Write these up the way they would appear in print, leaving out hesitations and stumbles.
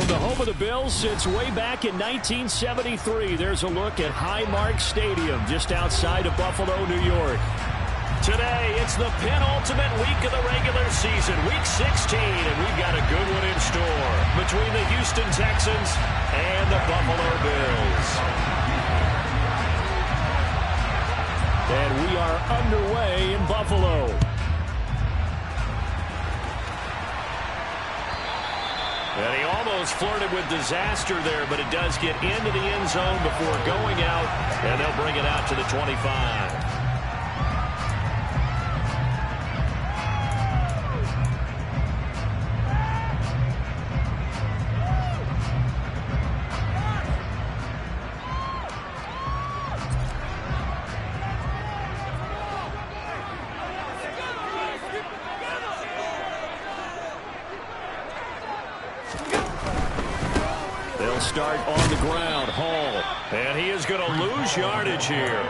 From the home of the Bills since way back in 1973, there's a look at Highmark Stadium just outside of Buffalo, New York. Today, it's the penultimate week of the regular season, Week 16, and we've got a good one in store between the Houston Texans and the Buffalo Bills. And we are underway in Buffalo. And he almost flirted with disaster there, but it does get into the end zone before going out, and they'll bring it out to the 25. Start on the ground, Hall. And he is going to lose yardage here.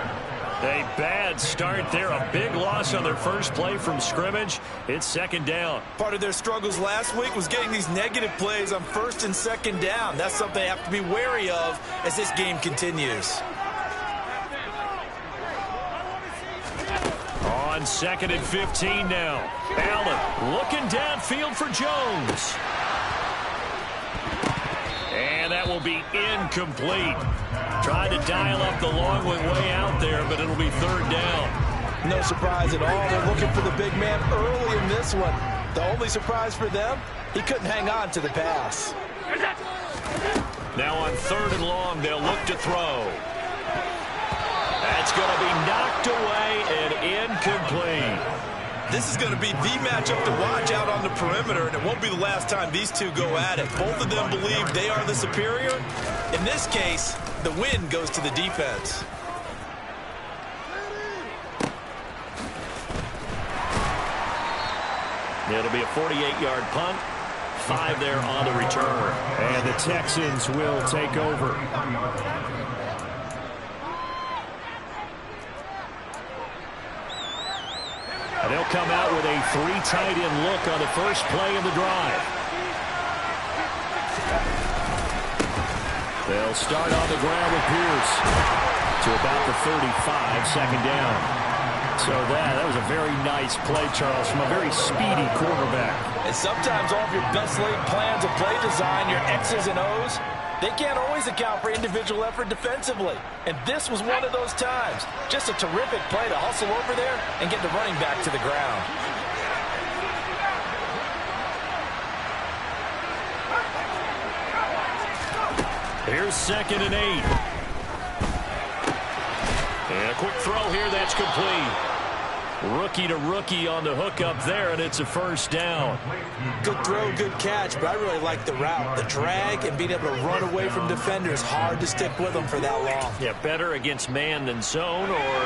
A bad start there. A big loss on their first play from scrimmage. It's second down. Part of their struggles last week was getting these negative plays on first and second down. That's something they have to be wary of as this game continues. On second and 15 now. Allen looking downfield for Jones. And that will be incomplete. Trying to dial up the long one way out there, but it'll be third down. No surprise at all. They're looking for the big man early in this one. The only surprise for them, he couldn't hang on to the pass. Now on third and long, they'll look to throw. That's going to be knocked away and incomplete. This is going to be the matchup to watch out on the perimeter, and it won't be the last time these two go at it. Both of them believe they are the superior. In this case, the win goes to the defense. It'll be a 48-yard punt. 5 there on the return. And the Texans will take over. And they'll come out with a 3 tight end look on the first play of the drive. They'll start on the ground with Pierce to about the 35, second down. So that was a very nice play, Charles, from a very speedy quarterback. And sometimes all of your best laid plans of play design, your X's and O's, they can't always account for individual effort defensively. And this was one of those times. Just a terrific play to hustle over there and get the running back to the ground. Here's second and 8. And a quick throw here, that's complete. Rookie to rookie on the hook up there, and it's a first down. Good throw, good catch, but I really like the route. The drag and being able to run away from defenders, hard to stick with them for that long. Yeah, better against man than zone, or?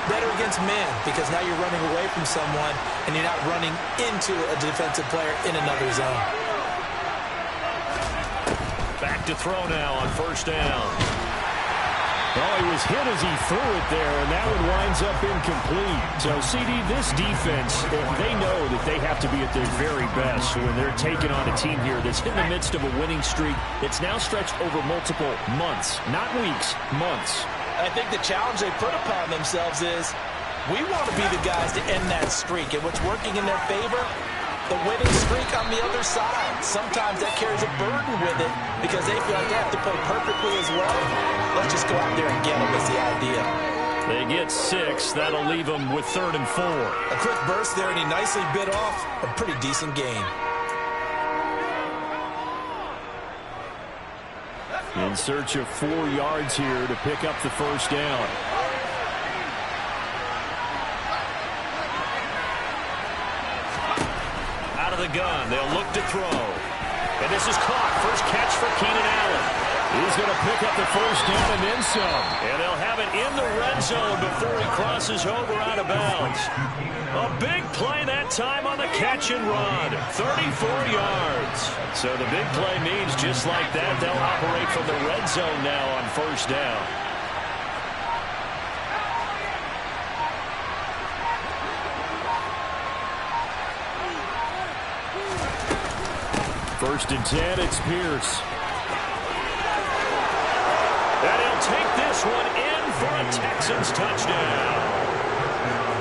Better against man, because now you're running away from someone, and you're not running into a defensive player in another zone. Back to throw now on first down. Oh, he was hit as he threw it there, and that one winds up incomplete. So, CD, this defense, they know that they have to be at their very best when they're taking on a team here that's in the midst of a winning streak that's now stretched over multiple months, not weeks, months. I think the challenge they put upon themselves is we want to be the guys to end that streak, and what's working in their favor, the winning streak on the other side. Sometimes that carries a burden with it because they feel like they have to play perfectly as well. Let's just go out there and get them is the idea. They get 6. That'll leave them with 3rd and 4. A quick burst there, and he nicely bit off a pretty decent gain. In search of 4 yards here to pick up the first down. Out of the gun, they'll look to throw. And this is caught. First catch for Keenan Allen. He's going to pick up the first down and then some. And they'll have it in the red zone before he crosses over out of bounds. A big play that time on the catch and run. 34 yards. So the big play means just like that, they'll operate from the red zone now on first down. First and 10, it's Pierce. And he'll take this one in for a Texans touchdown.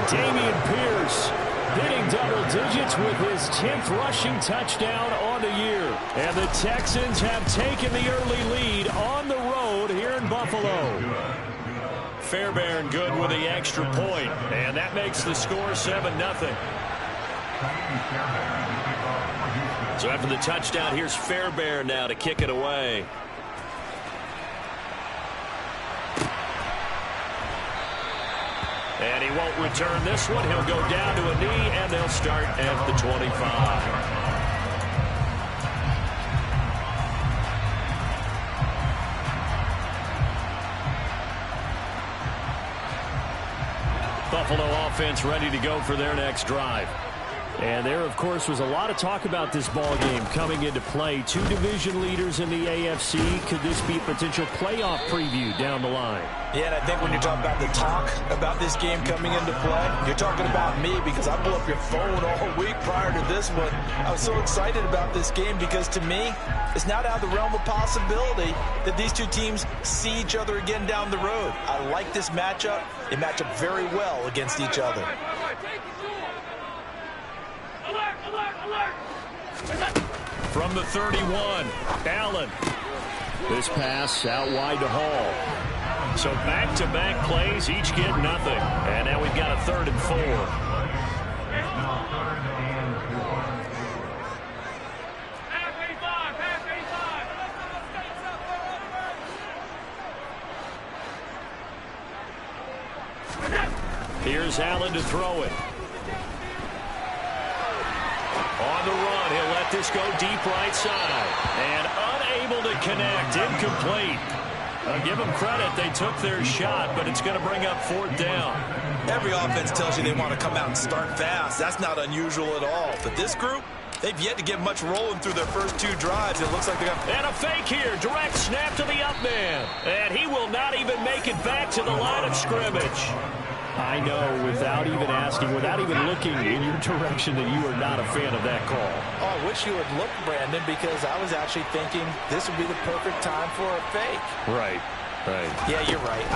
Dameon Pierce hitting double digits with his 10th rushing touchdown on the year. And the Texans have taken the early lead on the road here in Buffalo. Fairbairn good with the extra point, and that makes the score 7-0. So after the touchdown, here's Fairbairn now to kick it away. And he won't return this one. He'll go down to a knee, and they'll start at the 25. Buffalo offense ready to go for their next drive. And there, of course, was a lot of talk about this ball game coming into play. Two division leaders in the AFC. Could this be a potential playoff preview down the line? Yeah, and I think when you're talking about the talk about this game coming into play, you're talking about me because I blew up your phone all week prior to this one. I was so excited about this game because, to me, it's not out of the realm of possibility that these two teams see each other again down the road. I like this matchup. They match up very well against each other. From the 31, Allen. This pass out wide to Hall. So back-to-back plays, each get nothing. And now we've got a 3rd and 4. Here's Allen to throw it. On the run, he'll let this go deep right side. And unable to connect, incomplete. Give them credit, they took their shot, but it's going to bring up 4th down. Every offense tells you they want to come out and start fast. That's not unusual at all. But this group, they've yet to get much rolling through their first 2 drives. It looks like they got... And a fake here, direct snap to the up man. And he will not even make it back to the line of scrimmage. I know, without even asking, without even looking in your direction, that you are not a fan of that call. Oh, I wish you would look, Brandon, because I was actually thinking this would be the perfect time for a fake. Right. Yeah, you're right.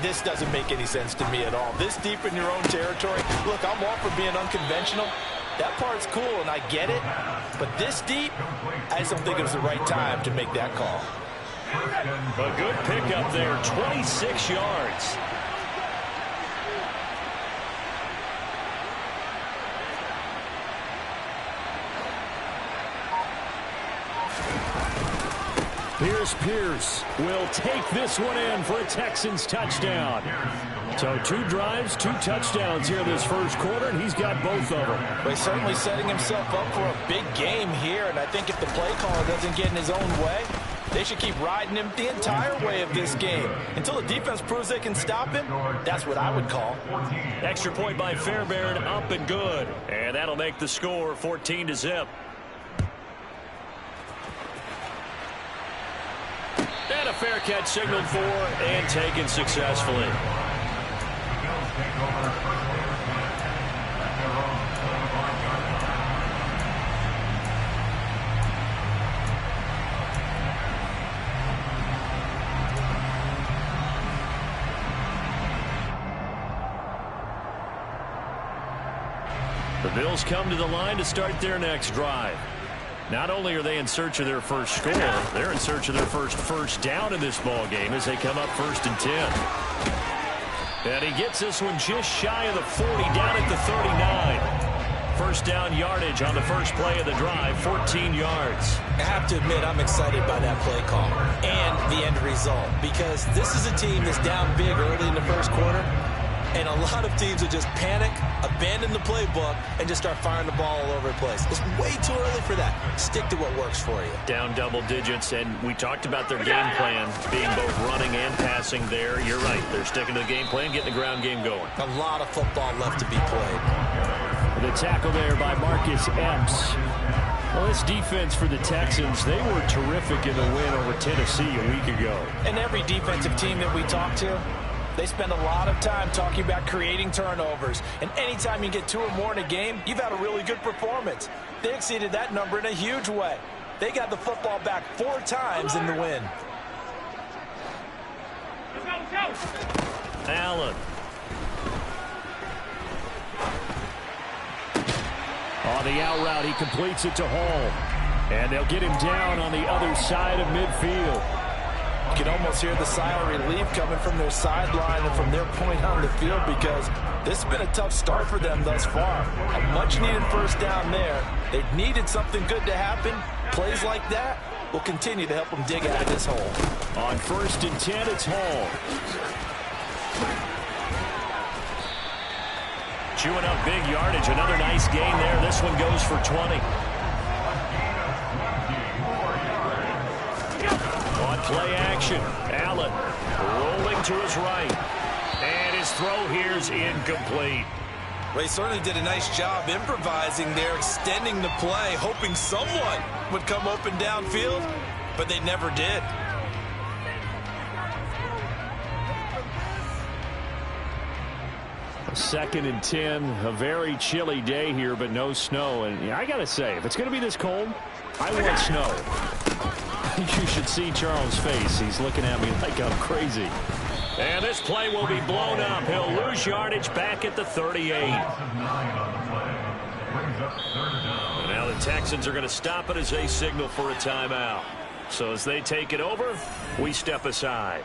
This doesn't make any sense to me at all. This deep in your own territory, look, I'm all for being unconventional. That part's cool, and I get it. But this deep, I just don't think it was the right time to make that call. A good pickup there, 26 yards. Pierce will take this one in for a Texans touchdown. So 2 drives, 2 touchdowns here this first quarter, and he's got both of them. But he's certainly setting himself up for a big game here, and I think if the play caller doesn't get in his own way, they should keep riding him the entire way of this game. Until the defense proves they can stop him, that's what I would call. Extra point by Fairbairn, up and good. And that'll make the score 14-0. And a fair catch signaled for and taken successfully. The Bills come to the line to start their next drive. Not only are they in search of their first score, they're in search of their first down in this ball game as they come up 1st and 10. And he gets this one just shy of the 40, down at the 39. First down yardage on the first play of the drive, 14 yards. I have to admit, I'm excited by that play call and the end result, because this is a team that's down big early in the first quarter. And a lot of teams will just panic, abandon the playbook, and just start firing the ball all over the place. It's way too early for that. Stick to what works for you. Down double digits, and we talked about their game plan being both running and passing there. You're right. They're sticking to the game plan, getting the ground game going. A lot of football left to be played. The tackle there by Marcus Epps. Well, this defense for the Texans, they were terrific in the win over Tennessee a week ago. And every defensive team that we talk to, they spend a lot of time talking about creating turnovers. And anytime you get 2 or more in a game, you've had a really good performance. They exceeded that number in a huge way. They got the football back 4 times in the win. Allen. On the out route, he completes it to Hall. And they'll get him down on the other side of midfield. You can almost hear the sigh of relief coming from their sideline and from their point on the field, because this has been a tough start for them thus far. A much-needed first down there. They've needed something good to happen. Plays like that will continue to help them dig out of this hole. On 1st and 10, it's Hall. Chewing up big yardage. Another nice gain there. This one goes for 20. On play action, Allen rolling to his right. And his throw here is incomplete. Well, he certainly did a nice job improvising there, extending the play, hoping someone would come open downfield, but they never did. Second and 10, a very chilly day here, but no snow. And I got to say, if it's going to be this cold, I want snow. You should see Charles' face. He's looking at me like I'm crazy. And this play will be blown up. He'll lose yardage back at the 38. And now the Texans are going to stop it as they signal for a timeout. So as they take it over, we step aside.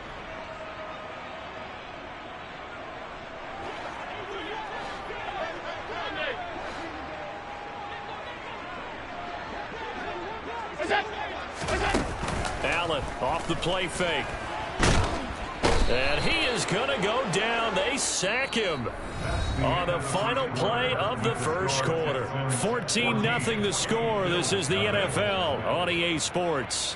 Allen off the play fake. And he is going to go down. They sack him on the final play of the first quarter. 14-0 the score. This is the NFL on EA Sports.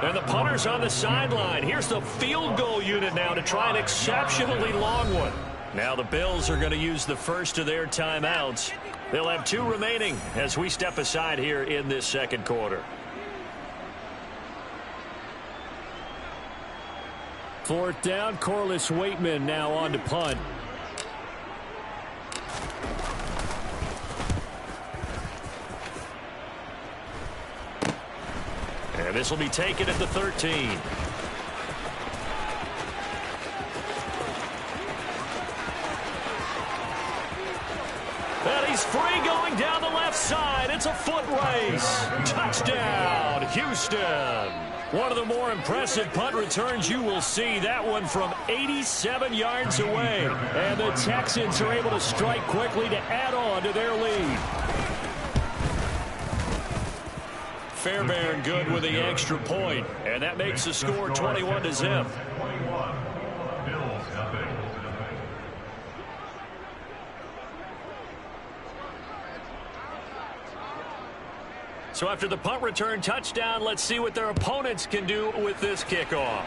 And the punter's on the sideline. Here's the field goal unit now to try an exceptionally long one. Now the Bills are going to use the first of their timeouts. They'll have 2 remaining as we step aside here in this second quarter. 4th down, Corliss Waitman now on to punt. And this will be taken at the 13. And he's free going down the left side. It's a foot race. Touchdown, Houston. One of the more impressive punt returns you will see. That one from 87 yards away. And the Texans are able to strike quickly to add on to their lead. Fairbairn good with the extra point, and that makes the score 21-0. So after the punt return touchdown, let's see what their opponents can do with this kickoff.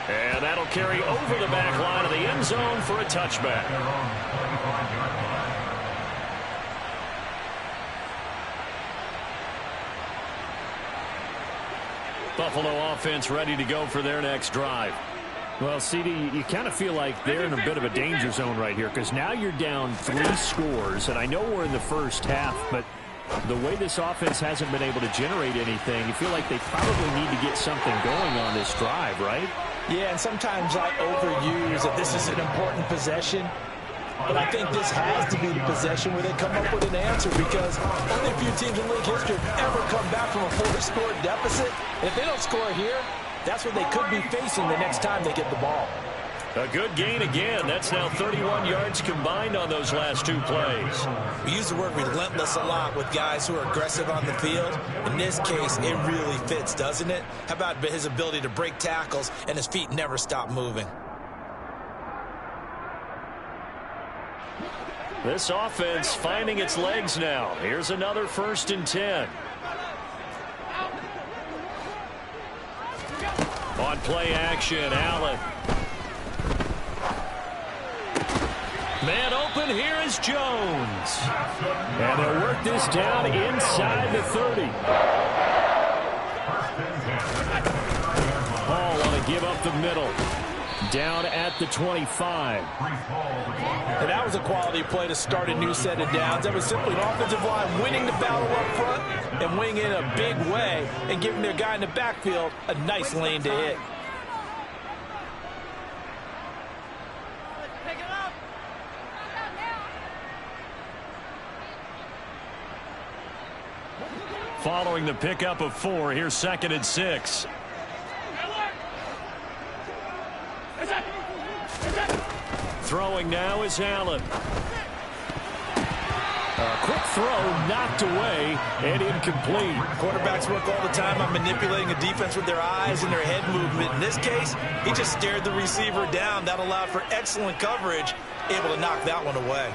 And that'll carry over the back line of the end zone for a touchback. Buffalo offense ready to go for their next drive. Well, CD, you kind of feel like they're in a bit of a danger zone right here, because now you're down 3 scores, and I know we're in the first half, but the way this offense hasn't been able to generate anything, you feel like they probably need to get something going on this drive, right? Yeah, and sometimes I overuse that this is an important possession. But I think this has to be the possession where they come up with an answer, because only a few teams in league history have ever come back from a 4-score deficit. And if they don't score here, that's what they could be facing the next time they get the ball. A good gain again. That's now 31 yards combined on those last 2 plays. We use the word relentless a lot with guys who are aggressive on the field. In this case, it really fits, doesn't it? How about his ability to break tackles and his feet never stop moving? This offense finding its legs now. Here's another 1st and 10. On play action, Allen. Man open, here is Jones. And they'll work this down inside the 30. Hall on to give up the middle. Down at the 25. And that was a quality play to start a new set of downs. That was simply an offensive line winning the battle up front and winning in a big way and giving their guy in the backfield a nice lane to hit. Following the pickup of 4, here's 2nd and 6. Throwing now is Allen. A quick throw knocked away and incomplete. Quarterbacks work all the time on manipulating a defense with their eyes and their head movement. In this case, he just stared the receiver down. That allowed for excellent coverage, able to knock that one away.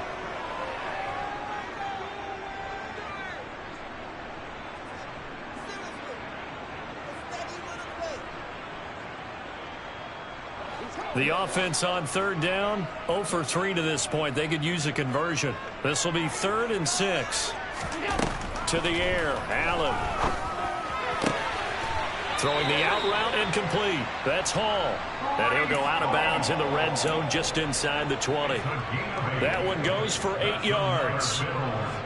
The offense on 3rd down, 0 for 3 to this point. They could use a conversion. This will be 3rd and 6. To the air, Allen. Throwing the out route incomplete. That's Hall. And he'll go out of bounds in the red zone just inside the 20. That one goes for 8 yards.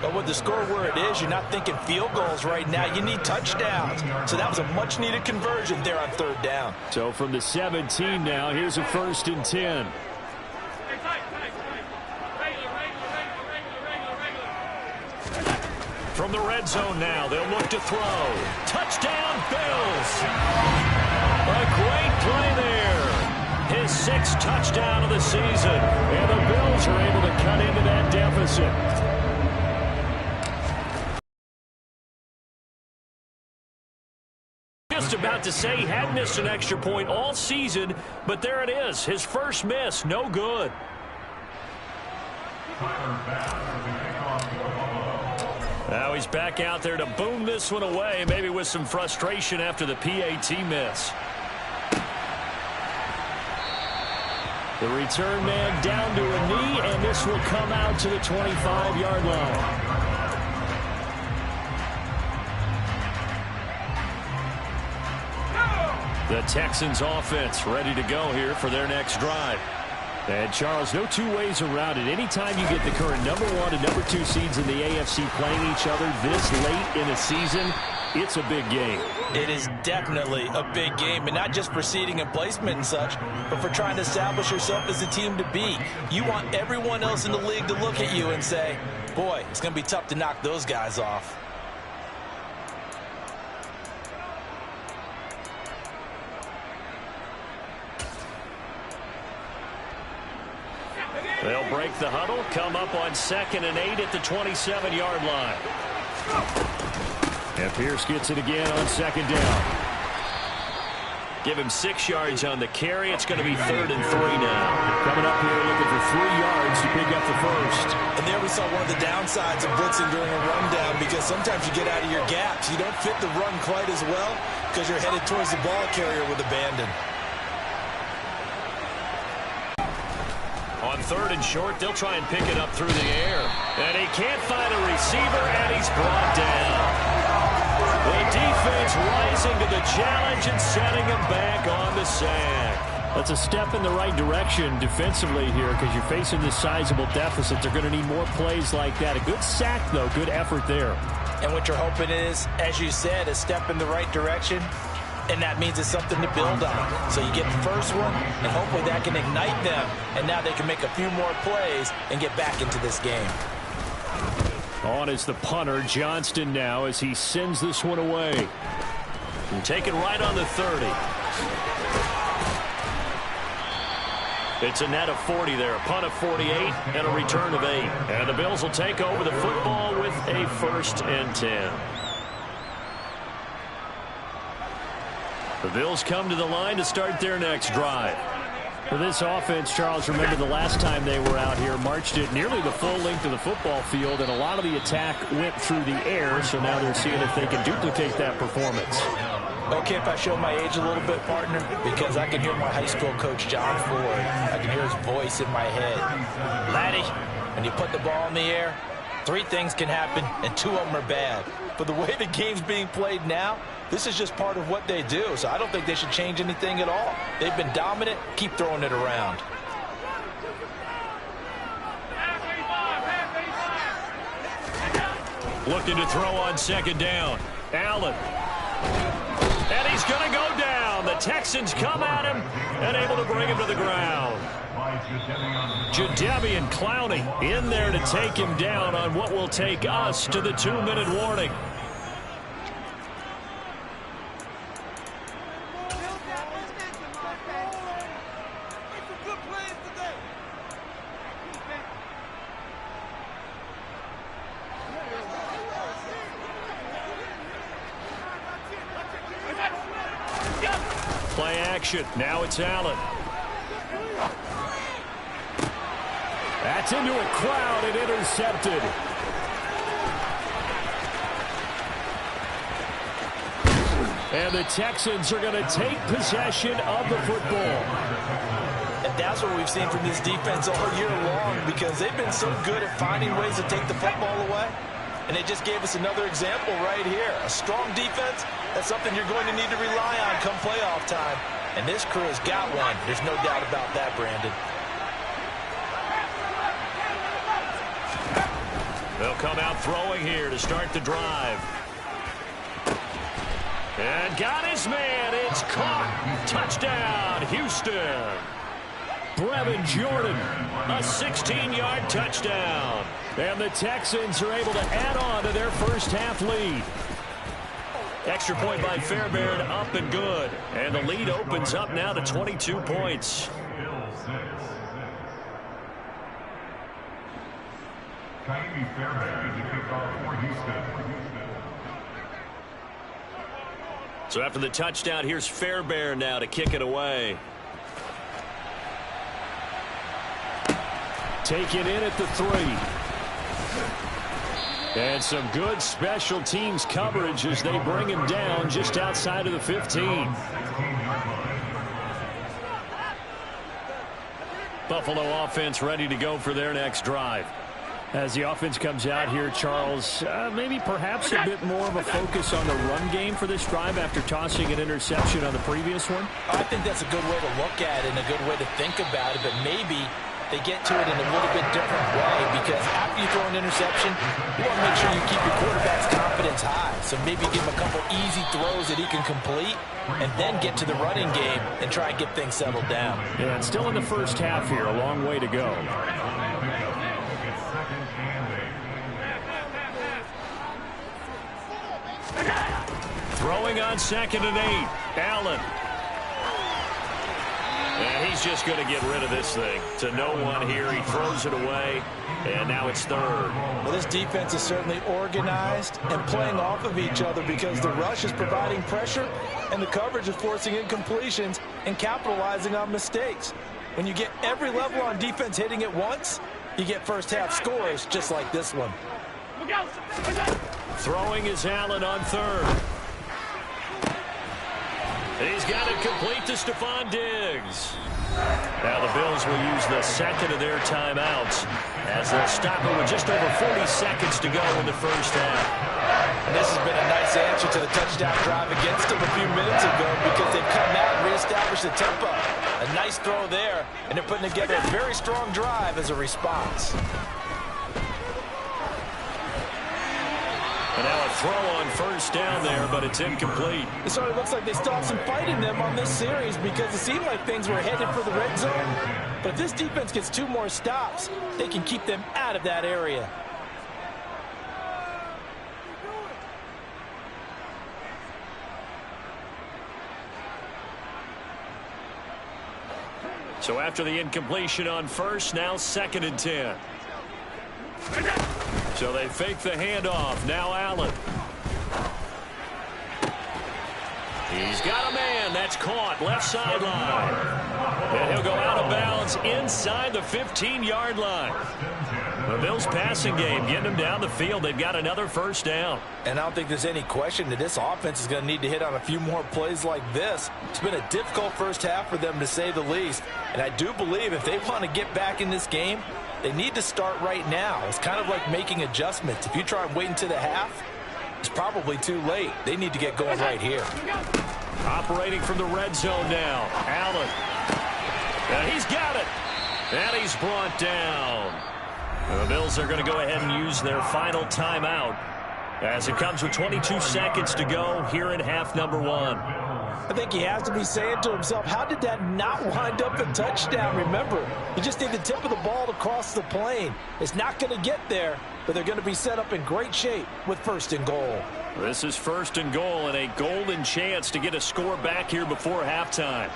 But with the score where it is, you're not thinking field goals right now. You need touchdowns. So that was a much-needed conversion there on 3rd down. So from the 17 now, here's a 1st and 10. From the red zone now, they'll look to throw. Touchdown, Bills! A great play there. His 6th touchdown of the season. And the Bills are able to cut into that deficit. Just about to say he had missed an extra point all season, but there it is. His first miss, no good. Now he's back out there to boom this one away, maybe with some frustration after the PAT miss. The return man down to a knee, and this will come out to the 25-yard line. The Texans offense ready to go here for their next drive. And, Charles, no two ways around it. Anytime you get the current number 1 and number 2 seeds in the AFC playing each other this late in a season, it's a big game. It is definitely a big game, and not just for seeding and placement and such, but for trying to establish yourself as a team to beat. You want everyone else in the league to look at you and say, boy, it's going to be tough to knock those guys off. They'll break the huddle, come up on 2nd and 8 at the 27-yard line. And Pierce gets it again on 2nd down. Give him 6 yards on the carry. It's going to be 3rd and 3 now. Coming up here looking for 3 yards to pick up the first. And there we saw one of the downsides of blitzing during a rundown, because sometimes you get out of your gaps. You don't fit the run quite as well because you're headed towards the ball carrier with abandon. On 3rd and short, they'll try and pick it up through the air. And he can't find a receiver, and he's brought down. The defense rising to the challenge and setting him back on the sack. That's a step in the right direction defensively here, because you're facing this sizable deficit. They're going to need more plays like that. A good sack, though. Good effort there. And what you're hoping is, as you said, a step in the right direction. And that means it's something to build on. So you get the first one, and hopefully that can ignite them. And now they can make a few more plays and get back into this game. On is the punter, Johnston, now as he sends this one away. And taken right on the 30. It's a net of 40 there. A punt of 48 and a return of 8. And the Bills will take over the football with a 1st and 10. The Bills come to the line to start their next drive. For this offense, Charles, remember the last time they were out here, marched it nearly the full length of the football field, and a lot of the attack went through the air, so now they're seeing if they can duplicate that performance. Okay, if I show my age a little bit, partner, because I can hear my high school coach, John Ford. I can hear his voice in my head. Laddie, when you put the ball in the air, 3 things can happen, and 2 of them are bad. But the way the game's being played now, this is just part of what they do, so I don't think they should change anything at all. They've been dominant. Keep throwing it around. Looking to throw on second down. Allen. And he's going to go down. The Texans come at him and able to bring him to the ground. Jadeveon Clowney in there to take him down on what will take us to the 2-minute warning. Play action. Now it's Allen. That's into a crowd and intercepted. And the Texans are going to take possession of the football. And that's what we've seen from this defense all year long, because they've been so good at finding ways to take the football away. And they just gave us another example right here. A strong defense, that's something you're going to need to rely on come playoff time. And this crew has got one. There's no doubt about that, Brandon. They'll come out throwing here to start the drive. And got his man. It's caught. Touchdown, Houston. Brevin Jordan, a 16-yard touchdown. And the Texans are able to add on to their first half lead. Extra point by Fairbairn, up and good. And the lead opens up now to 22 points. So after the touchdown, here's Fairbairn now to kick it away. Take it in at the 3. And some good special teams coverage as they bring him down just outside of the 15. Buffalo offense ready to go for their next drive. As the offense comes out here, Charles, maybe perhaps a bit more of a focus on the run game for this drive after tossing an interception on the previous one? I think that's a good way to look at it and a good way to think about it, but maybe they get to it in a little bit different way, because after you throw an interception, you want to make sure you keep your quarterback's confidence high. So maybe give him a couple easy throws that he can complete and then get to the running game and try and get things settled down. Yeah, it's still in the first half here. A long way to go. Throwing on 2nd and 8. Allen. And he's just going to get rid of this thing. To no one here. He throws it away. And now it's 3rd. Well, this defense is certainly organized and playing off of each other, because the rush is providing pressure and the coverage is forcing incompletions and capitalizing on mistakes. When you get every level on defense hitting at once, you get first half scores just like this one. Throwing is Allen on 3rd. And he's got it complete to Stephon Diggs. Now the Bills will use the 2nd of their timeouts as they'll stop it with just over 40 seconds to go in the first half. And this has been a nice answer to the touchdown drive against them a few minutes ago, because they've come out and reestablished the tempo. A nice throw there, and they're putting together a very strong drive as a response. And now a throw on first down there, but it's incomplete. It sort of looks like they still have some fight in them on this series, because it seemed like things were headed for the red zone. But if this defense gets 2 more stops, they can keep them out of that area. So after the incompletion on first, now 2nd and 10. So they fake the handoff. Now Allen. He's got a man. That's caught. Left sideline. And he'll go out of bounds inside the 15-yard line. The Bills passing game, getting them down the field. They've got another first down. And I don't think there's any question that this offense is going to need to hit on a few more plays like this. It's been a difficult first half for them, to say the least. And I do believe if they want to get back in this game, they need to start right now. It's kind of like making adjustments. If you try and wait until the half, it's probably too late. They need to get going right here. Operating from the red zone now. Allen. And he's got it. And he's brought down. The Bills are going to go ahead and use their final timeout as it comes with 22 seconds to go here in half number 1. I think he has to be saying to himself, how did that not wind up a touchdown? Remember, you just need the tip of the ball to cross the plane. It's not going to get there, but they're going to be set up in great shape with first and goal. This is first and goal and a golden chance to get a score back here before halftime.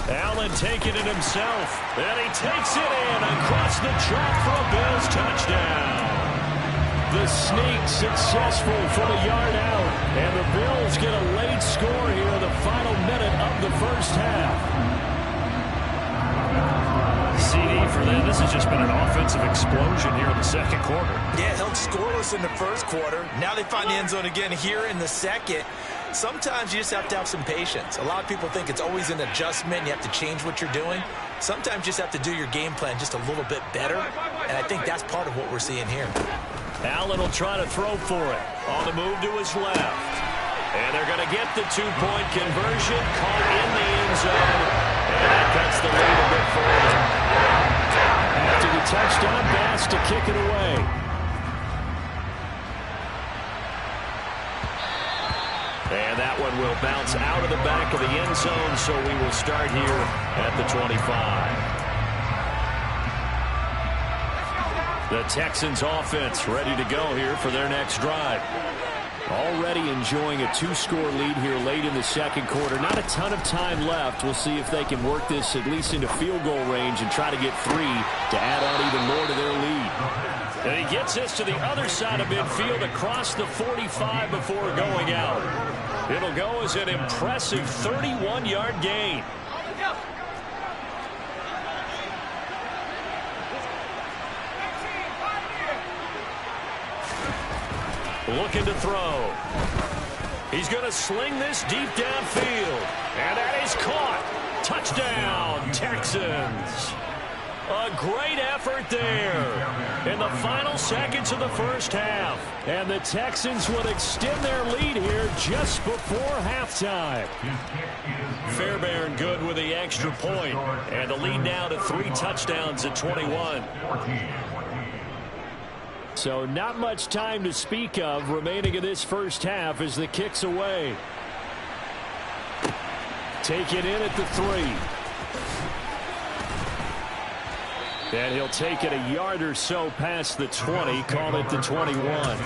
Allen taking it himself, and he takes it in across the track for a Bills touchdown. The sneak successful from a yard out, and the Bills get a late score here in the final minute of the first half. CD for them. This has just been an offensive explosion here in the second quarter. Yeah, held scoreless in the first quarter. Now they find the end zone again here in the second. Sometimes you just have to have some patience. A lot of people think it's always an adjustment. You have to change what you're doing. Sometimes you just have to do your game plan just a little bit better, and I think that's part of what we're seeing here. Allen will try to throw for it. On the move to his left. And they're going to get the two-point conversion. Caught in the end zone. And that cuts the lead a bit further. After the touchdown, Bass to kick it away. And that one will bounce out of the back of the end zone, so we will start here at the 25. The Texans offense ready to go here for their next drive. Already enjoying a two-score lead here late in the second quarter. Not a ton of time left. We'll see if they can work this at least into field goal range and try to get 3 to add on even more to their lead. And he gets this to the other side of midfield across the 45 before going out. It'll go as an impressive 31-yard gain. Looking to throw. He's going to sling this deep downfield. And that is caught. Touchdown, Texans. A great effort there in the final seconds of the first half. And the Texans would extend their lead here just before halftime. Fairbairn good with the extra point. And the lead now to 3 touchdowns at 21. So not much time to speak of remaining in this first half as the kick's away. Take it in at the 3. And he'll take it a yard or so past the 20, call it the 21.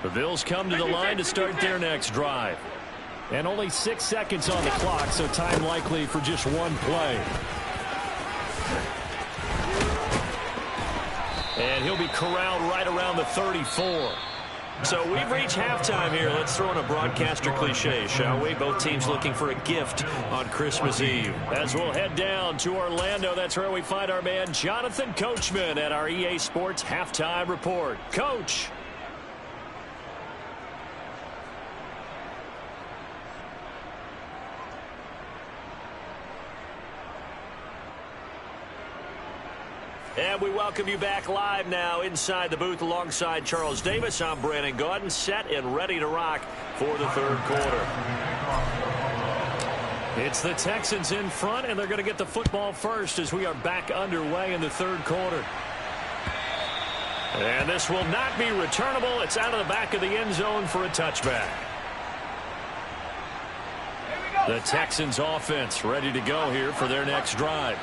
The Bills come to the line to start their next drive. And only 6 seconds on the clock, so time likely for just one play. And he'll be corralled right around the 34. So we've reached halftime here. Let's throw in a broadcaster cliche, shall we? Both teams looking for a gift on Christmas Eve. As we'll head down to Orlando, that's where we find our man Jonathan Coachman at our EA Sports Halftime Report. Coach. And we welcome you back live now inside the booth alongside Charles Davis. I'm Brandon Gaudin, set and ready to rock for the third quarter. It's the Texans in front, and they're going to get the football first as we are back underway in the third quarter. And this will not be returnable. It's out of the back of the end zone for a touchback. The Texans offense ready to go here for their next drive.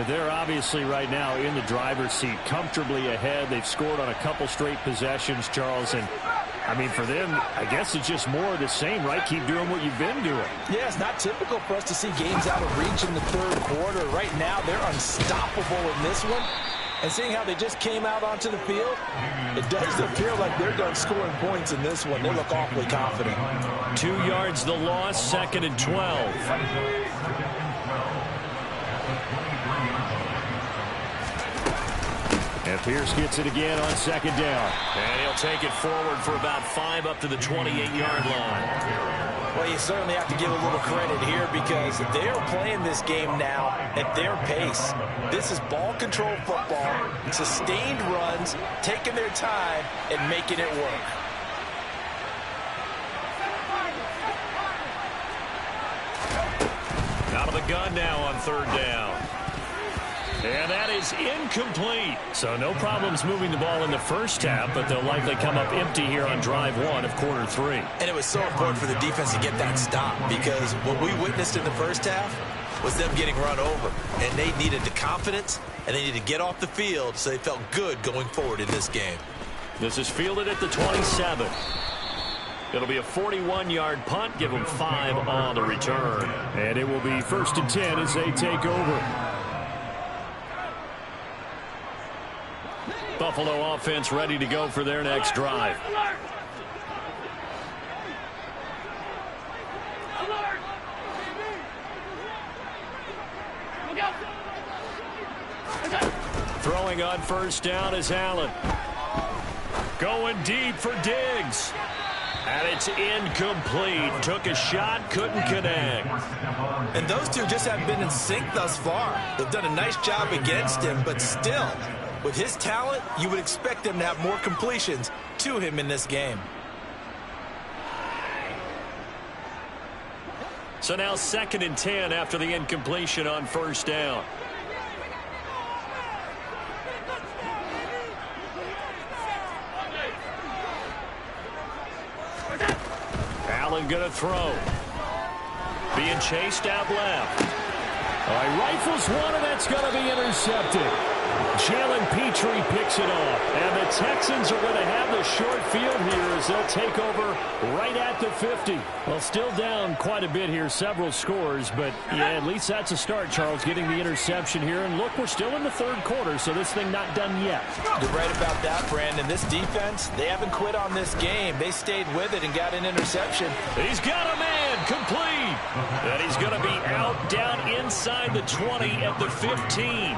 They're obviously right now in the driver's seat, comfortably ahead. They've scored on a couple straight possessions, Charles. And, I mean, for them, I guess it's just more of the same, right? Keep doing what you've been doing. Yeah, it's not typical for us to see games out of reach in the third quarter. Right now, they're unstoppable in this one. And seeing how they just came out onto the field, it does appear like they're done scoring points in this one. They look awfully confident. 2 yards the loss, 2nd and 12. And Pierce gets it again on 2nd down. And he'll take it forward for about 5 up to the 28-yard line. Well, you certainly have to give a little credit here because they are playing this game now at their pace. This is ball control football, sustained runs, taking their time and making it work. Out of the gun now on 3rd down. And that is incomplete. So no problems moving the ball in the first half, but they'll likely come up empty here on drive 1 of quarter 3. And it was so important for the defense to get that stop because what we witnessed in the first half was them getting run over. And they needed the confidence, and they needed to get off the field so they felt good going forward in this game. This is fielded at the 27. It'll be a 41-yard punt. Give them 5 on the return. And it will be 1st and 10 as they take over. Buffalo offense ready to go for their next drive. Throwing on 1st down is Allen. Going deep for Diggs. And it's incomplete. Took a shot, couldn't connect. And those two just haven't been in sync thus far. They've done a nice job against him, but still, with his talent, you would expect them to have more completions to him in this game. So now 2nd and 10 after the incompletion on 1st down. Allen gonna throw. Being chased out left. All right, rifles one, and that's going to be intercepted. Jalen Petrie picks it off. And the Texans are going to have the short field here as they'll take over right at the 50. Well, still down quite a bit here, several scores. But, yeah, at least that's a start, Charles, getting the interception here. And, look, we're still in the 3rd quarter, so this thing not done yet. You're right about that, Brandon. This defense, they haven't quit on this game. They stayed with it and got an interception. He's got a man, complete. And he's going to be out down inside the 20 at the 15.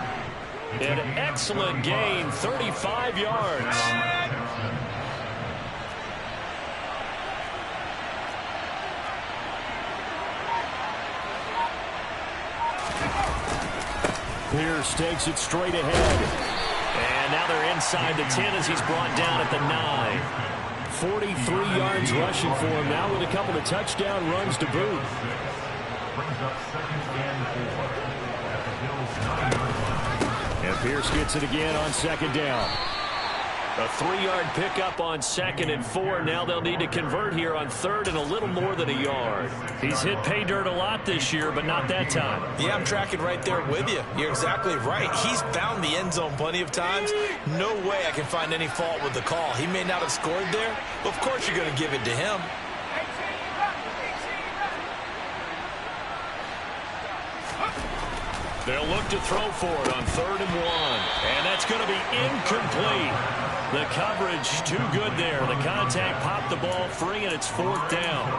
An excellent gain, 35 yards. Pierce takes it straight ahead. And now they're inside the 10 as he's brought down at the 9. 43 yards rushing for him now with a couple of touchdown runs to boot. And Pierce gets it again on 2nd down. A 3-yard pickup on 2nd and 4. Now they'll need to convert here on 3rd and a little more than a yard. He's hit pay dirt a lot this year, but not that time. Yeah, I'm tracking right there with you. You're exactly right. He's found the end zone plenty of times. No way I can find any fault with the call. He may not have scored there, but of course you're going to give it to him. They'll look to throw for it on 3rd and 1. And that's going to be incomplete. The coverage too good there. The contact popped the ball free, and it's 4th down.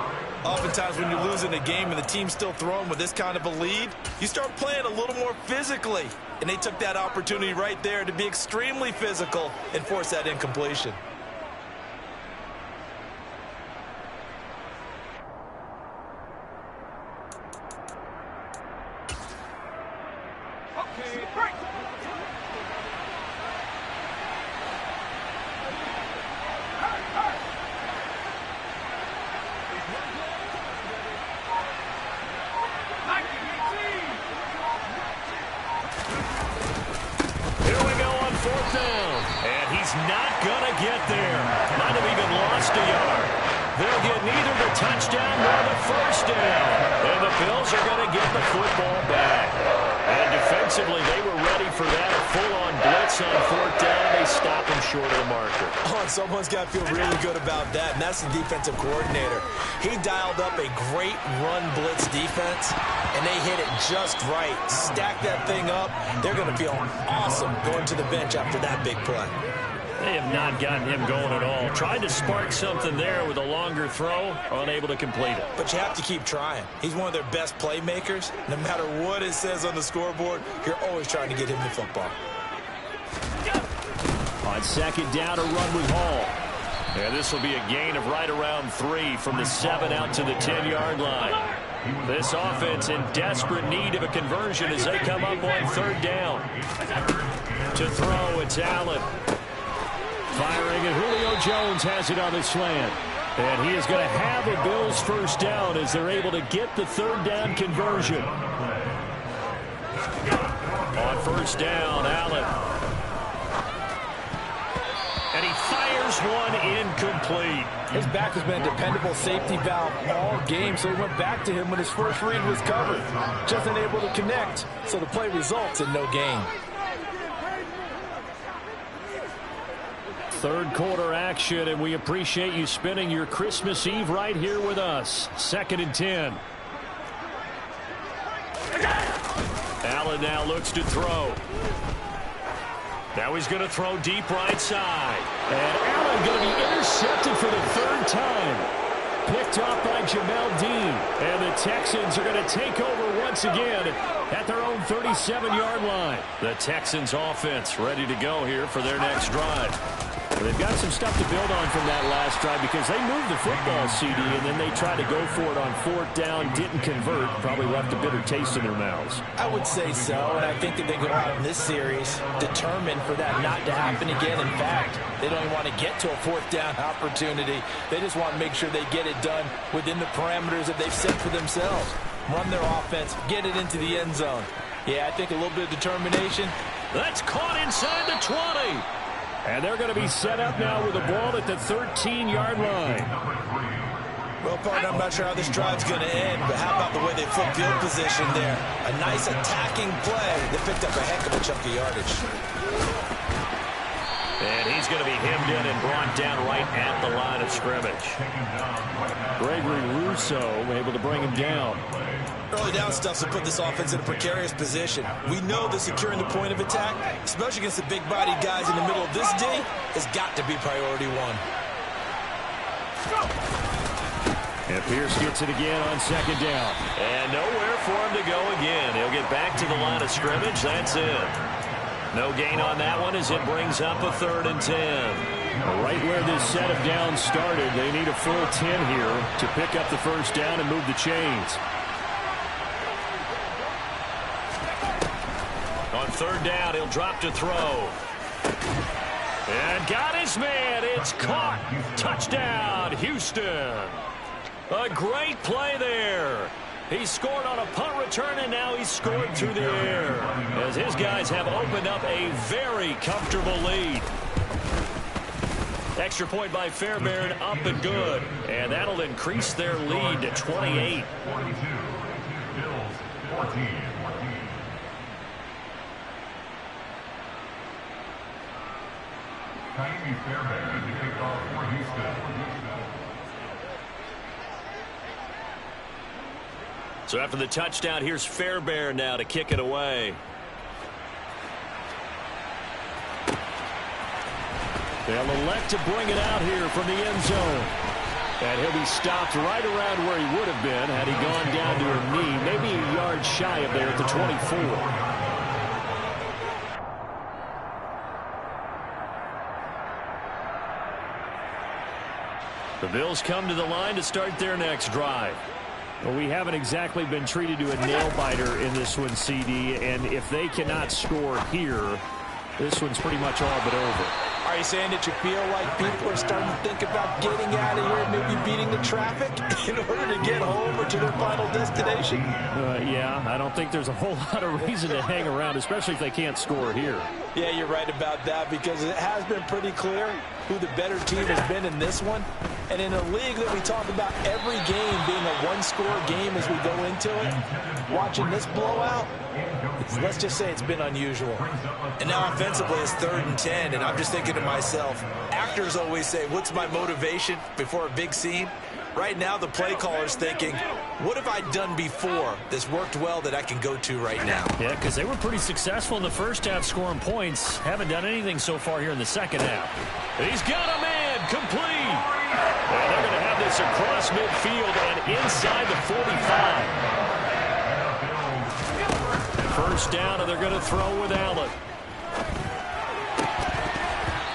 Oftentimes when you're losing a game and the team's still throwing with this kind of a lead, you start playing a little more physically. And they took that opportunity right there to be extremely physical and force that incompletion. Touchdown nor the 1st down. And the Bills are going to get the football back. And defensively, they were ready for that. A full-on blitz on 4th down. They stop him short of the marker. Oh, and someone's got to feel really good about that, and that's the defensive coordinator. He dialed up a great run blitz defense, and they hit it just right. Stack that thing up. They're going to feel awesome going to the bench after that big play. They have not gotten him going at all. Tried to spark something there with a longer throw, unable to complete it. But you have to keep trying. He's one of their best playmakers. No matter what it says on the scoreboard, you're always trying to get him the football. On second down, a run with Hall. And this will be a gain of right around 3 from the 7 out to the 10-yard line. This offense in desperate need of a conversion as they come up on third down. To throw, it's Allen. Firing, and Julio Jones has it on the slant. And he is going to have a Bills first down as they're able to get the third down conversion. On first down, Allen. And he fires one incomplete. His back has been a dependable safety valve all game, so he went back to him when his first read was covered. Just unable to connect, so the play results in no gain. Third quarter action, and we appreciate you spending your Christmas Eve right here with us. 2nd and 10. Allen now looks to throw. Now he's going to throw deep right side. And Allen going to be intercepted for the 3rd time. Picked off by Jamel Dean. And the Texans are going to take over once again at their own 37-yard line. The Texans offense ready to go here for their next drive. They've got some stuff to build on from that last drive because they moved the football, CD, and then they tried to go for it on 4th down, didn't convert, probably left a bitter taste in their mouths. I would say so, and I think that they go out in this series determined for that not to happen again. In fact, they don't even want to get to a 4th down opportunity. They just want to make sure they get it done within the parameters that they've set for themselves. Run their offense, get it into the end zone. Yeah, I think a little bit of determination. That's caught inside the 20. And they're going to be set up now with the ball at the 13-yard line. Well, partner, I'm not sure how this drive's going to end, but how about the way they flip field position there? A nice attacking play. They picked up a heck of a chunk of yardage. And he's going to be hemmed in and brought down right at the line of scrimmage. Gregory Rousseau able to bring him down. Early down stuff to put this offense in a precarious position. We know that securing the point of attack, especially against the big-bodied guys in the middle of this D, has got to be priority 1. And Pierce gets it again on 2nd down. And nowhere for him to go again. He'll get back to the line of scrimmage. That's it. No gain on that one as it brings up a 3rd and 10. Right where this set of downs started, they need a full 10 here to pick up the first down and move the chains. On 3rd down, he'll drop to throw. And got his man. It's caught. Touchdown, Houston. A great play there. He scored on a punt return, and now he's scored through the air as his guys have opened up a very comfortable lead. Extra point by Fairbairn, up and good. And that'll increase their lead to 28. Fairbairn to kick off for Houston. So after the touchdown, here's Fairbairn now to kick it away. They'll elect to bring it out here from the end zone. And he'll be stopped right around where he would have been had he gone down to a knee, maybe a yard shy of there at the 24. The Bills come to the line to start their next drive. Well, we haven't exactly been treated to a nail-biter in this one, CD, and if they cannot score here, this one's pretty much all but over. Are you saying that you feel like people are starting to think about getting out of here, maybe beating the traffic in order to get home or to their final destination? Yeah, I don't think there's a whole lot of reason to hang around, especially if they can't score here. Yeah, you're right about that because it has been pretty clear who the better team has been in this one. And in a league that we talk about every game being a one-score game as we go into it, watching this blowout, let's just say it's been unusual. And now offensively it's 3rd and 10, and I'm just thinking to myself, actors always say, what's my motivation before a big scene? Right now the play caller's thinking, what have I done before that's worked well that I can go to right now? Yeah, because they were pretty successful in the first half scoring points. Haven't done anything so far here in the second half. He's got a man, complete. And they're going to have this across midfield and inside the 45. First down, and they're going to throw with Allen.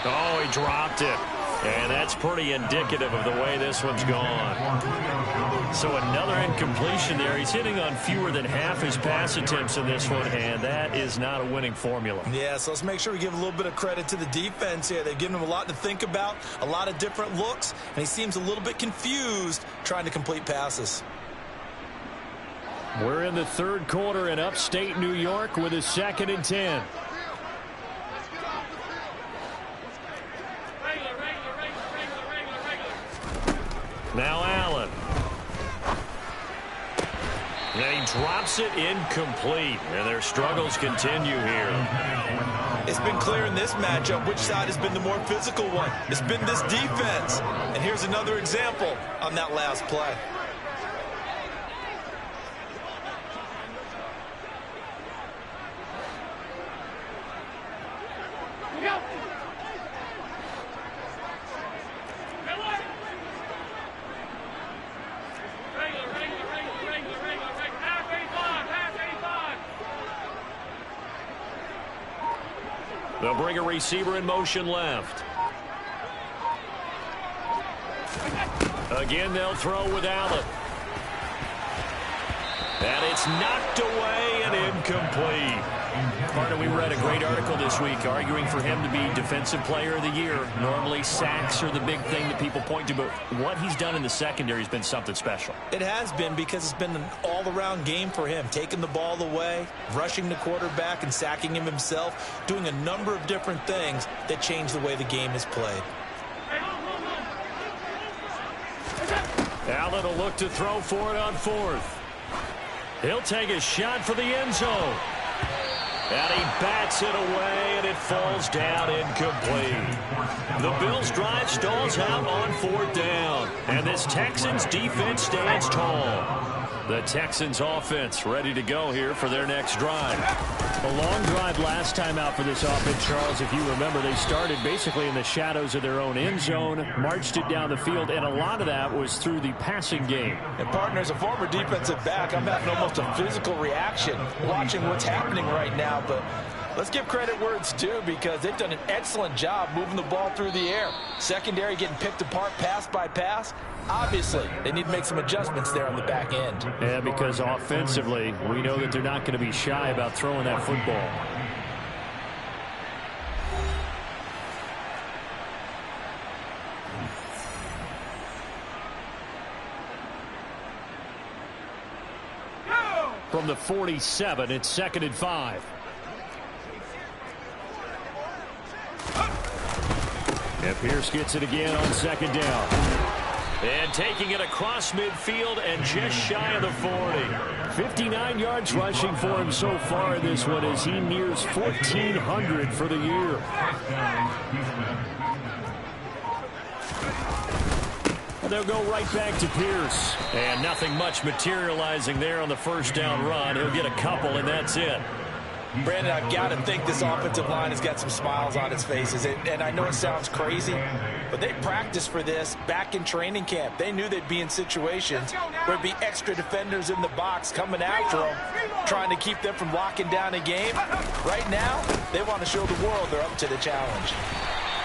Oh, he dropped it. And that's pretty indicative of the way this one's gone. So another incompletion there. He's hitting on fewer than half his pass attempts in this one, and that is not a winning formula. Yeah, so let's make sure we give a little bit of credit to the defense here. They've given him a lot to think about, a lot of different looks, and he seems a little bit confused trying to complete passes. We're in the third quarter in upstate New York with a 2nd and 10. Now Allen. And he drops it incomplete. And their struggles continue here. It's been clear in this matchup which side has been the more physical one. It's been this defense. And here's another example on that last play. They'll bring a receiver in motion left. Again, they'll throw with Allen. And it's knocked away and incomplete. Partner, we read a great article this week arguing for him to be Defensive Player of the Year. Normally, sacks are the big thing that people point to, but what he's done in the secondary has been something special. It has been, because it's been an all-around game for him, taking the ball away, rushing the quarterback and sacking him himself, doing a number of different things that change the way the game is played. Allen will look to throw for it on 4th. He'll take a shot for the end zone. And he bats it away, and it falls down incomplete. The Bills' drive stalls out on 4th down. And this Texans defense stands tall. The Texans offense ready to go here for their next drive. A long drive last time out for this offense, Charles. If you remember, they started basically in the shadows of their own end zone, marched it down the field, and a lot of that was through the passing game. And partner, as a former defensive back, I'm having almost a physical reaction watching what's happening right now. But let's give credit where it's due, because they've done an excellent job moving the ball through the air. Secondary getting picked apart pass by pass. Obviously, they need to make some adjustments there on the back end. Yeah, because offensively, we know that they're not going to be shy about throwing that football. From the 47, it's 2nd and 5. And Pierce gets it again on 2nd down. And taking it across midfield and just shy of the 40. 59 yards rushing for him so far in this one as he nears 1,400 for the year. And they'll go right back to Pierce. And nothing much materializing there on the first down run. He'll get a couple, and that's it. Brandon, I've got to think this offensive line has got some smiles on its faces. And I know it sounds crazy, but they practiced for this back in training camp. They knew they'd be in situations where there'd be extra defenders in the box coming after them, trying to keep them from locking down a game. Right now, they want to show the world they're up to the challenge.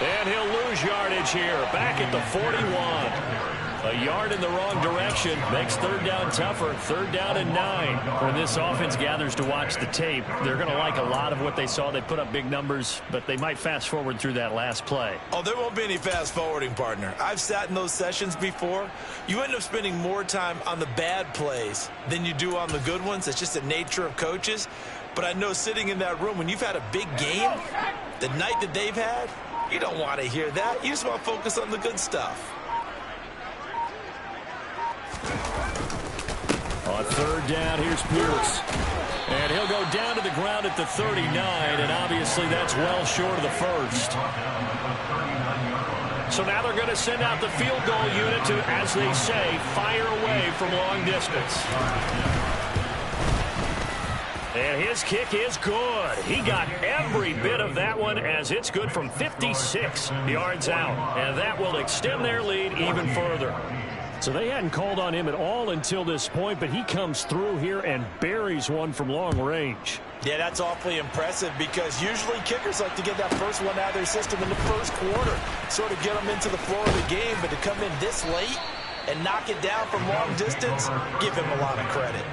And he'll lose yardage here, back at the 41. A yard in the wrong direction makes 3rd down tougher. 3rd down and 9. When this offense gathers to watch the tape, they're going to like a lot of what they saw. They put up big numbers, but they might fast forward through that last play. Oh, there won't be any fast forwarding, partner. I've sat in those sessions before. You end up spending more time on the bad plays than you do on the good ones. It's just the nature of coaches. But I know sitting in that room, when you've had a big game, the night that they've had, you don't want to hear that. You just want to focus on the good stuff. On third down, here's Pierce. And he'll go down to the ground at the 39, and obviously that's well short of the first. So now they're going to send out the field goal unit to, as they say, fire away from long distance. And his kick is good. He got every bit of that one as it's good from 56 yards out. And that will extend their lead even further. So they hadn't called on him at all until this point, but he comes through here and buries one from long range. Yeah, that's awfully impressive because usually kickers like to get that first one out of their system in the first quarter, sort of get them into the flow of the game, but to come in this late and knock it down from long distance, give him a lot of credit.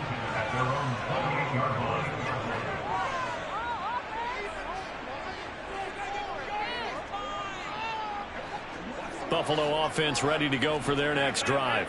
Buffalo offense ready to go for their next drive.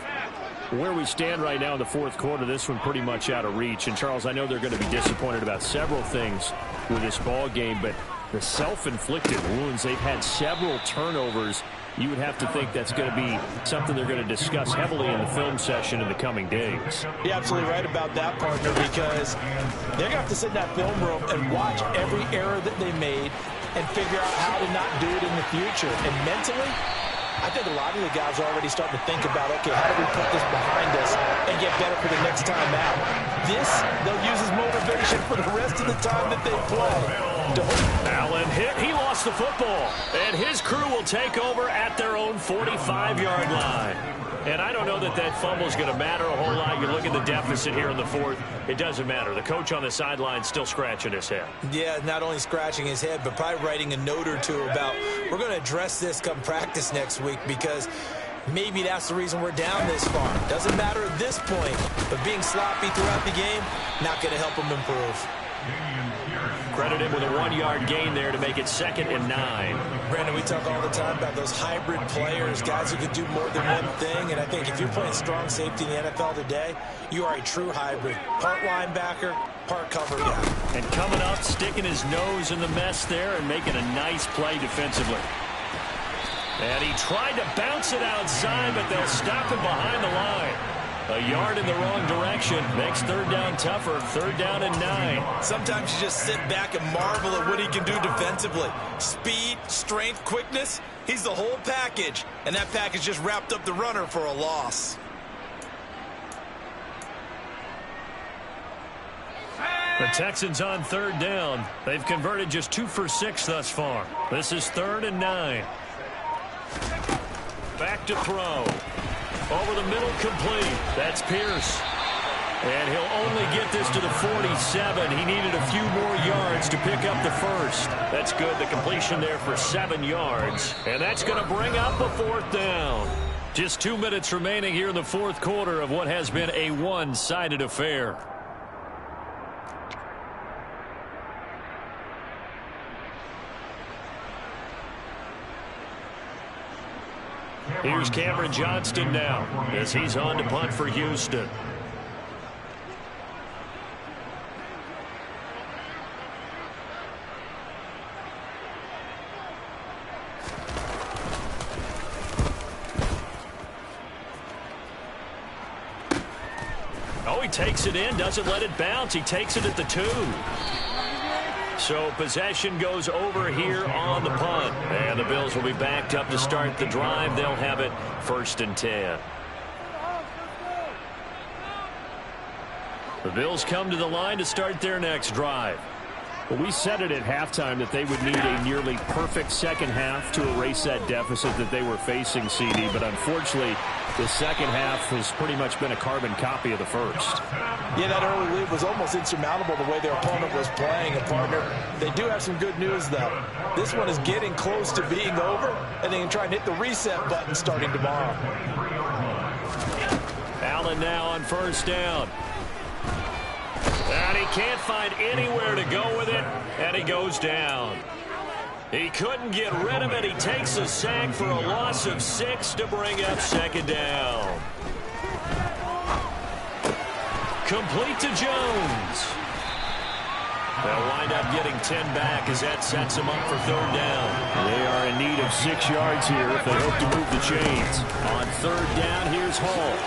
Where we stand right now in the fourth quarter, this one pretty much out of reach. And, Charles, I know they're going to be disappointed about several things with this ball game, but the self-inflicted wounds, they've had several turnovers. You would have to think that's going to be something they're going to discuss heavily in the film session in the coming days. You're absolutely right about that, partner, because they're going to have to sit in that film room and watch every error that they made and figure out how to not do it in the future. And mentally, I think a lot of the guys are already starting to think about, okay, how do we put this behind us and get better for the next time out? This, they'll use as motivation for the rest of the time that they play. Allen hit. He lost the football. And his crew will take over at their own 45-yard line. And I don't know that that fumble is going to matter a whole lot. You look at the deficit here in the fourth. It doesn't matter. The coach on the sideline still scratching his head. Yeah, not only scratching his head, but probably writing a note or two about we're going to address this come practice next week because maybe that's the reason we're down this far. Doesn't matter at this point, but being sloppy throughout the game, not going to help him improve. Credit him with a 1-yard gain there to make it 2nd and 9. Brandon, we talk all the time about those hybrid players, guys who can do more than one thing, and I think if you're playing strong safety in the NFL today, you are a true hybrid. Part linebacker, part cover guy. And coming up, sticking his nose in the mess there and making a nice play defensively. And he tried to bounce it outside, but they'll stop him behind the line. A yard in the wrong direction makes third down tougher. 3rd down and 9. Sometimes you just sit back and marvel at what he can do defensively. Speed, strength, quickness, he's the whole package. And that package just wrapped up the runner for a loss. The Texans on 3rd down. They've converted just 2 for 6 thus far. This is 3rd and 9. Back to throw. Over the middle, complete. That's Pierce. And he'll only get this to the 47. He needed a few more yards to pick up the first. That's good. The completion there for 7 yards. And that's going to bring up a 4th down. Just 2 minutes remaining here in the fourth quarter of what has been a one-sided affair. Here's Cameron Johnston now as he's on to punt for Houston. Oh, he takes it in, doesn't let it bounce. He takes it at the 2. So possession goes over here on the punt. And the Bills will be backed up to start the drive. They'll have it 1st and 10. The Bills come to the line to start their next drive. Well, we said it at halftime that they would need a nearly perfect second half to erase that deficit that they were facing, CD. But unfortunately, the second half has pretty much been a carbon copy of the first. Yeah, that early lead was almost insurmountable the way their opponent was playing. And, partner, they do have some good news, though. This one is getting close to being over, and they can try and hit the reset button starting tomorrow. Allen now on 1st down. And he can't find anywhere to go with it, and he goes down. He couldn't get rid of it. He takes a sack for a loss of 6 to bring up 2nd down. Complete to Jones. They'll wind up getting 10 back as that sets them up for 3rd down. They are in need of 6 yards here if they hope to move the chains. On 3rd down, here's Hall.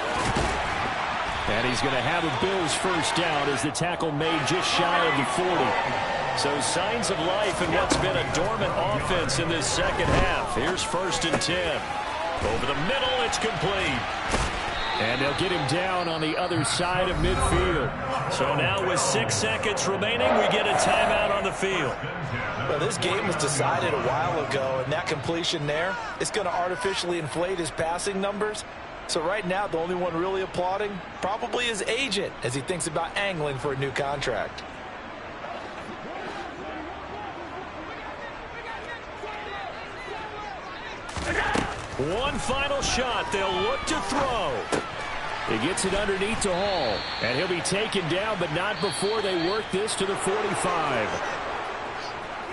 And he's going to have a Bills first down as the tackle made just shy of the 40. So signs of life in what's been a dormant offense in this second half. Here's 1st and 10. Over the middle, it's complete. And they'll get him down on the other side of midfield. So now with 6 seconds remaining, we get a timeout on the field. Well, this game was decided a while ago, and that completion there is going to artificially inflate his passing numbers. So right now, the only one really applauding probably his agent as he thinks about angling for a new contract. One final shot. They'll look to throw. He gets it underneath to Hall. And he'll be taken down, but not before they work this to the 45.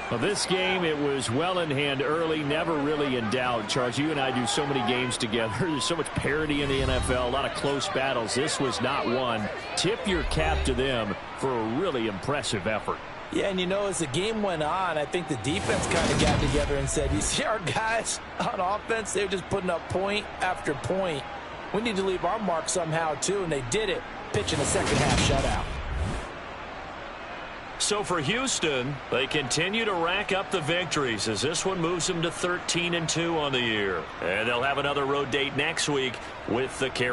Well, this game, it was well in hand early, never really in doubt. Charles, you and I do so many games together. There's so much parity in the NFL, a lot of close battles. This was not one. Tip your cap to them for a really impressive effort. Yeah, and you know, as the game went on, I think the defense kind of got together and said, you see our guys on offense, they're just putting up point after point. We need to leave our mark somehow, too, and they did it, pitching a second-half shutout. So for Houston, they continue to rack up the victories as this one moves them to 13-2 on the year. And they'll have another road date next week with the Carolina.